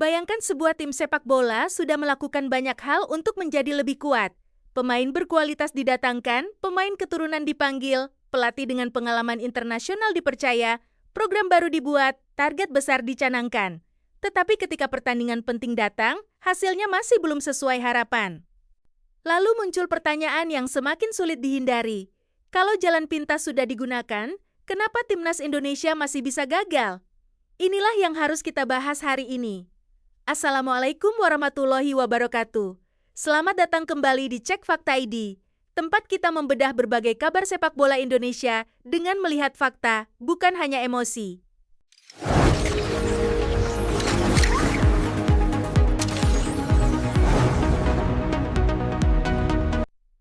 Bayangkan sebuah tim sepak bola sudah melakukan banyak hal untuk menjadi lebih kuat. Pemain berkualitas didatangkan, pemain keturunan dipanggil, pelatih dengan pengalaman internasional dipercaya, program baru dibuat, target besar dicanangkan. Tetapi ketika pertandingan penting datang, hasilnya masih belum sesuai harapan. Lalu muncul pertanyaan yang semakin sulit dihindari. Kalau jalan pintas sudah digunakan, kenapa timnas Indonesia masih bisa gagal? Inilah yang harus kita bahas hari ini. Assalamualaikum warahmatullahi wabarakatuh. Selamat datang kembali di Cek Fakta ID, tempat kita membedah berbagai kabar sepak bola Indonesia dengan melihat fakta, bukan hanya emosi.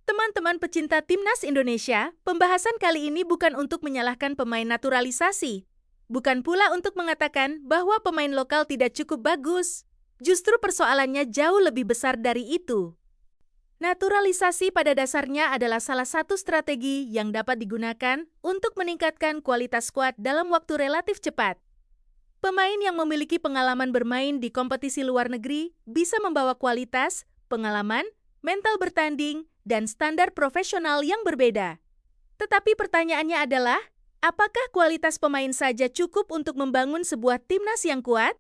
Teman-teman pecinta timnas Indonesia, pembahasan kali ini bukan untuk menyalahkan pemain naturalisasi. Bukan pula untuk mengatakan bahwa pemain lokal tidak cukup bagus. Justru persoalannya jauh lebih besar dari itu. Naturalisasi pada dasarnya adalah salah satu strategi yang dapat digunakan untuk meningkatkan kualitas skuad dalam waktu relatif cepat. Pemain yang memiliki pengalaman bermain di kompetisi luar negeri bisa membawa kualitas, pengalaman, mental bertanding, dan standar profesional yang berbeda. Tetapi pertanyaannya adalah, apakah kualitas pemain saja cukup untuk membangun sebuah timnas yang kuat?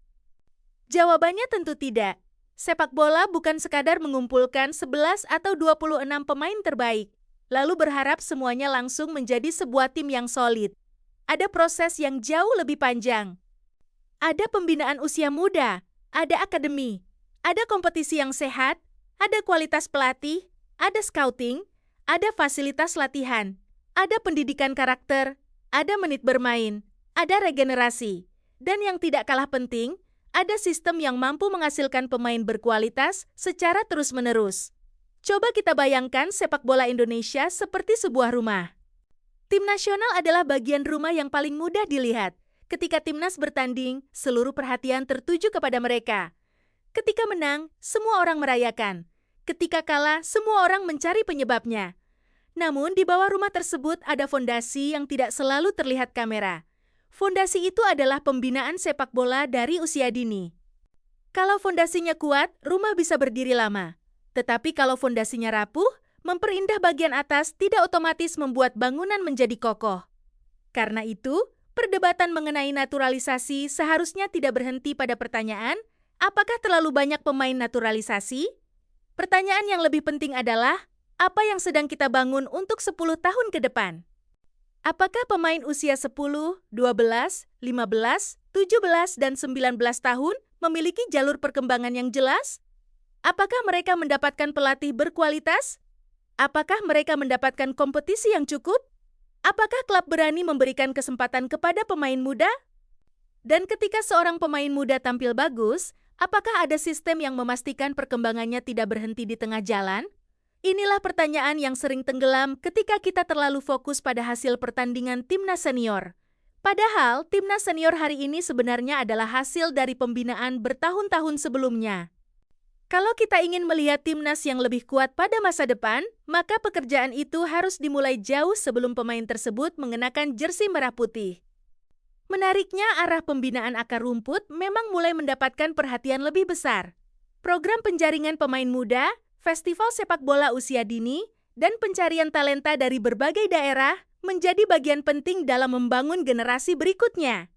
Jawabannya tentu tidak. Sepak bola bukan sekadar mengumpulkan 11 atau 26 pemain terbaik, lalu berharap semuanya langsung menjadi sebuah tim yang solid. Ada proses yang jauh lebih panjang. Ada pembinaan usia muda, ada akademi, ada kompetisi yang sehat, ada kualitas pelatih, ada scouting, ada fasilitas latihan, ada pendidikan karakter, ada menit bermain, ada regenerasi, dan yang tidak kalah penting, ada sistem yang mampu menghasilkan pemain berkualitas secara terus-menerus. Coba kita bayangkan sepak bola Indonesia seperti sebuah rumah. Tim nasional adalah bagian rumah yang paling mudah dilihat. Ketika timnas bertanding, seluruh perhatian tertuju kepada mereka. Ketika menang, semua orang merayakan. Ketika kalah, semua orang mencari penyebabnya. Namun, di bawah rumah tersebut ada fondasi yang tidak selalu terlihat kamera. Fondasi itu adalah pembinaan sepak bola dari usia dini. Kalau fondasinya kuat, rumah bisa berdiri lama. Tetapi kalau fondasinya rapuh, memperindah bagian atas tidak otomatis membuat bangunan menjadi kokoh. Karena itu, perdebatan mengenai naturalisasi seharusnya tidak berhenti pada pertanyaan, apakah terlalu banyak pemain naturalisasi? Pertanyaan yang lebih penting adalah, apa yang sedang kita bangun untuk 10 tahun ke depan? Apakah pemain usia 10, 12, 15, 17, dan 19 tahun memiliki jalur perkembangan yang jelas? Apakah mereka mendapatkan pelatih berkualitas? Apakah mereka mendapatkan kompetisi yang cukup? Apakah klub berani memberikan kesempatan kepada pemain muda? Dan ketika seorang pemain muda tampil bagus, apakah ada sistem yang memastikan perkembangannya tidak berhenti di tengah jalan? Inilah pertanyaan yang sering tenggelam ketika kita terlalu fokus pada hasil pertandingan timnas senior. Padahal, timnas senior hari ini sebenarnya adalah hasil dari pembinaan bertahun-tahun sebelumnya. Kalau kita ingin melihat timnas yang lebih kuat pada masa depan, maka pekerjaan itu harus dimulai jauh sebelum pemain tersebut mengenakan jersey merah putih. Menariknya, arah pembinaan akar rumput memang mulai mendapatkan perhatian lebih besar. Program penjaringan pemain muda, festival sepak bola usia dini, dan pencarian talenta dari berbagai daerah menjadi bagian penting dalam membangun generasi berikutnya.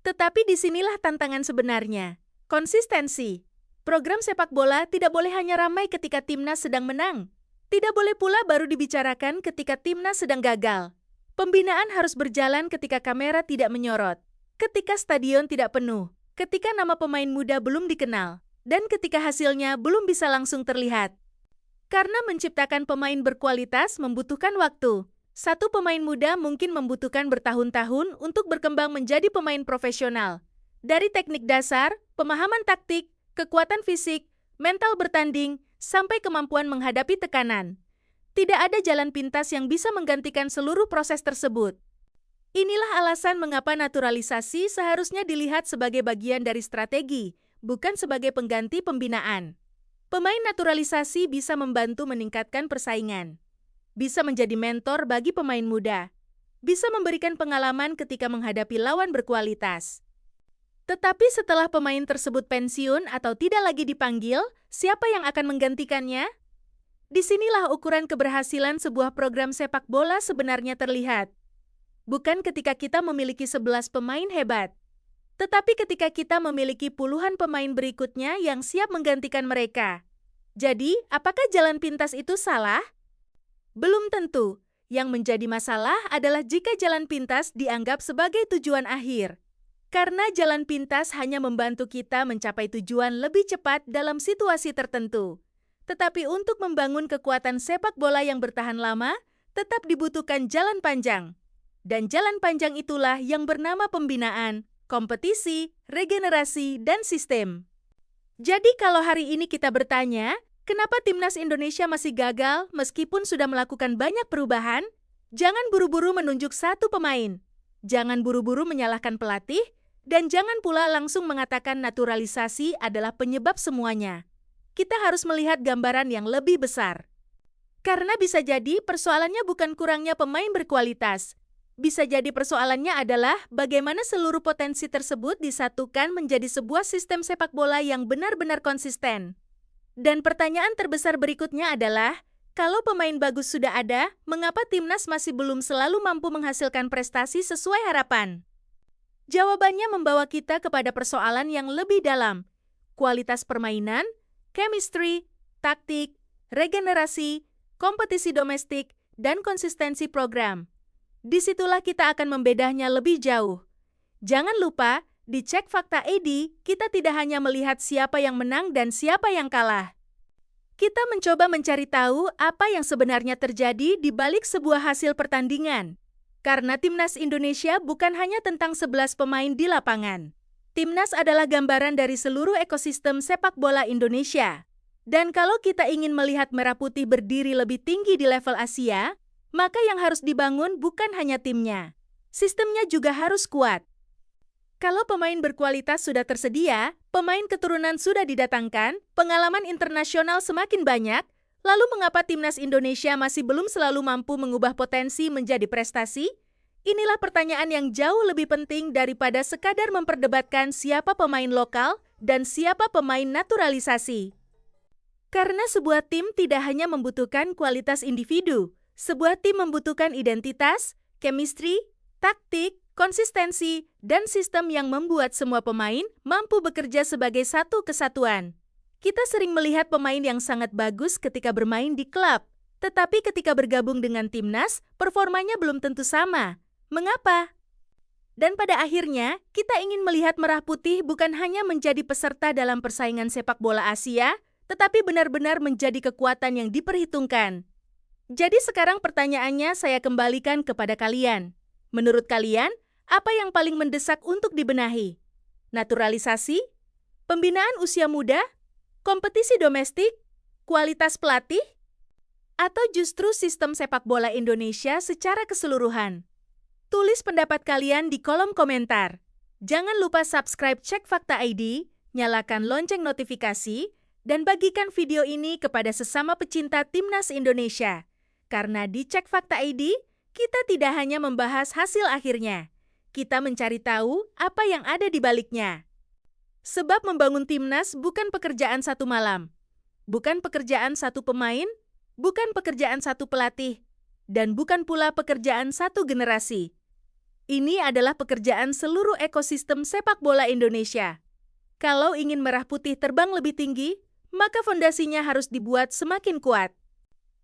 Tetapi disinilah tantangan sebenarnya, konsistensi. Program sepak bola tidak boleh hanya ramai ketika timnas sedang menang. Tidak boleh pula baru dibicarakan ketika timnas sedang gagal. Pembinaan harus berjalan ketika kamera tidak menyorot, ketika stadion tidak penuh, ketika nama pemain muda belum dikenal, dan ketika hasilnya belum bisa langsung terlihat. Karena menciptakan pemain berkualitas membutuhkan waktu. Satu pemain muda mungkin membutuhkan bertahun-tahun untuk berkembang menjadi pemain profesional. Dari teknik dasar, pemahaman taktik, kekuatan fisik, mental bertanding, sampai kemampuan menghadapi tekanan. Tidak ada jalan pintas yang bisa menggantikan seluruh proses tersebut. Inilah alasan mengapa naturalisasi seharusnya dilihat sebagai bagian dari strategi, bukan sebagai pengganti pembinaan. Pemain naturalisasi bisa membantu meningkatkan persaingan, bisa menjadi mentor bagi pemain muda, bisa memberikan pengalaman ketika menghadapi lawan berkualitas. Tetapi setelah pemain tersebut pensiun atau tidak lagi dipanggil, siapa yang akan menggantikannya? Disinilah ukuran keberhasilan sebuah program sepak bola sebenarnya terlihat. Bukan ketika kita memiliki 11 pemain hebat, tetapi ketika kita memiliki puluhan pemain berikutnya yang siap menggantikan mereka. Jadi, apakah jalan pintas itu salah? Belum tentu. Yang menjadi masalah adalah jika jalan pintas dianggap sebagai tujuan akhir. Karena jalan pintas hanya membantu kita mencapai tujuan lebih cepat dalam situasi tertentu. Tetapi untuk membangun kekuatan sepak bola yang bertahan lama, tetap dibutuhkan jalan panjang. Dan jalan panjang itulah yang bernama pembinaan, kompetisi, regenerasi, dan sistem. Jadi kalau hari ini kita bertanya, kenapa Timnas Indonesia masih gagal meskipun sudah melakukan banyak perubahan? Jangan buru-buru menunjuk satu pemain. Jangan buru-buru menyalahkan pelatih, dan jangan pula langsung mengatakan naturalisasi adalah penyebab semuanya. Kita harus melihat gambaran yang lebih besar. Karena bisa jadi persoalannya bukan kurangnya pemain berkualitas. Bisa jadi persoalannya adalah bagaimana seluruh potensi tersebut disatukan menjadi sebuah sistem sepak bola yang benar-benar konsisten. Dan pertanyaan terbesar berikutnya adalah, kalau pemain bagus sudah ada, mengapa Timnas masih belum selalu mampu menghasilkan prestasi sesuai harapan? Jawabannya membawa kita kepada persoalan yang lebih dalam. Kualitas permainan, chemistry, taktik, regenerasi, kompetisi domestik, dan konsistensi program. Disitulah kita akan membedahnya lebih jauh. Jangan lupa, di Cek Fakta ID, kita tidak hanya melihat siapa yang menang dan siapa yang kalah. Kita mencoba mencari tahu apa yang sebenarnya terjadi di balik sebuah hasil pertandingan. Karena Timnas Indonesia bukan hanya tentang 11 pemain di lapangan. Timnas adalah gambaran dari seluruh ekosistem sepak bola Indonesia. Dan kalau kita ingin melihat Merah Putih berdiri lebih tinggi di level Asia, maka yang harus dibangun bukan hanya timnya. Sistemnya juga harus kuat. Kalau pemain berkualitas sudah tersedia, pemain keturunan sudah didatangkan, pengalaman internasional semakin banyak, lalu mengapa Timnas Indonesia masih belum selalu mampu mengubah potensi menjadi prestasi? Inilah pertanyaan yang jauh lebih penting daripada sekadar memperdebatkan siapa pemain lokal dan siapa pemain naturalisasi. Karena sebuah tim tidak hanya membutuhkan kualitas individu, sebuah tim membutuhkan identitas, chemistry, taktik, konsistensi, dan sistem yang membuat semua pemain mampu bekerja sebagai satu kesatuan. Kita sering melihat pemain yang sangat bagus ketika bermain di klub, tetapi ketika bergabung dengan timnas, performanya belum tentu sama. Mengapa? Dan pada akhirnya, kita ingin melihat Merah Putih bukan hanya menjadi peserta dalam persaingan sepak bola Asia, tetapi benar-benar menjadi kekuatan yang diperhitungkan. Jadi sekarang pertanyaannya saya kembalikan kepada kalian. Menurut kalian, apa yang paling mendesak untuk dibenahi? Naturalisasi? Pembinaan usia muda? Kompetisi domestik? Kualitas pelatih? Atau justru sistem sepak bola Indonesia secara keseluruhan? Tulis pendapat kalian di kolom komentar. Jangan lupa subscribe Cek Fakta ID, nyalakan lonceng notifikasi, dan bagikan video ini kepada sesama pecinta Timnas Indonesia. Karena di Cek Fakta ID, kita tidak hanya membahas hasil akhirnya. Kita mencari tahu apa yang ada di baliknya. Sebab membangun timnas bukan pekerjaan satu malam, bukan pekerjaan satu pemain, bukan pekerjaan satu pelatih, dan bukan pula pekerjaan satu generasi. Ini adalah pekerjaan seluruh ekosistem sepak bola Indonesia. Kalau ingin Merah Putih terbang lebih tinggi, maka fondasinya harus dibuat semakin kuat.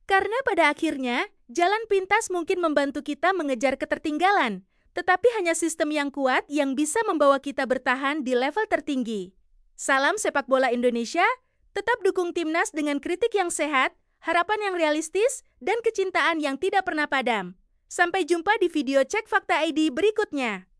Karena pada akhirnya, jalan pintas mungkin membantu kita mengejar ketertinggalan, tetapi hanya sistem yang kuat yang bisa membawa kita bertahan di level tertinggi. Salam sepak bola Indonesia, tetap dukung timnas dengan kritik yang sehat, harapan yang realistis, dan kecintaan yang tidak pernah padam. Sampai jumpa di video Cek Fakta ID berikutnya.